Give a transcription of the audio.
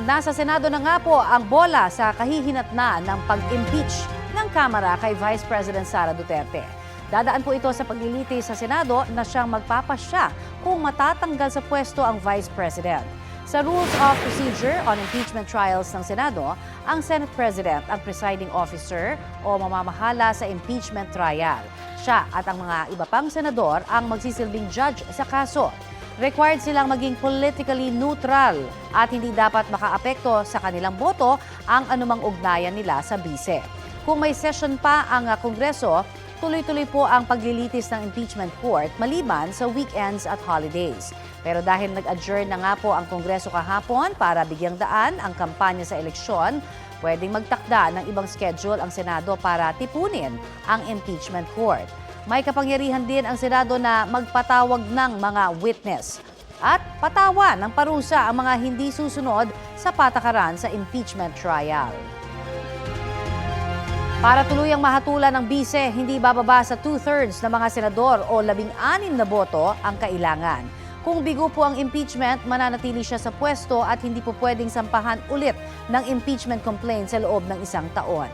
Nasa Senado na nga po ang bola sa kahihinatnan ng pag-impeach ng Kamara kay Vice President Sara Duterte. Dadaan po ito sa paglilitis sa Senado na siyang magpapasya kung matatanggal sa pwesto ang Vice President. Sa Rules of Procedure on Impeachment Trials ng Senado, ang Senate President ang presiding officer o mamamahala sa impeachment trial. Siya at ang mga iba pang senador ang magsisilbing judge sa kaso. Required silang maging politically neutral at hindi dapat makaapekto sa kanilang boto ang anumang ugnayan nila sa bise. Kung may session pa ang Kongreso, tuloy-tuloy po ang paglilitis ng impeachment court maliban sa weekends at holidays. Pero dahil nag-adjourn na nga po ang Kongreso kahapon para bigyang daan ang kampanya sa eleksyon, pwedeng magtakda ng ibang schedule ang Senado para tipunin ang impeachment court. May kapangyarihan din ang Senado na magpatawag ng mga witness at patawan ng parusa ang mga hindi susunod sa patakaran sa impeachment trial. Para tuluyang mahatulan ng bise, hindi bababa sa 2/3 ng mga senador o 16 na boto ang kailangan. Kung bigo po ang impeachment, mananatili siya sa pwesto at hindi po pwedeng sampahan ulit ng impeachment complaint sa loob ng 1 taon.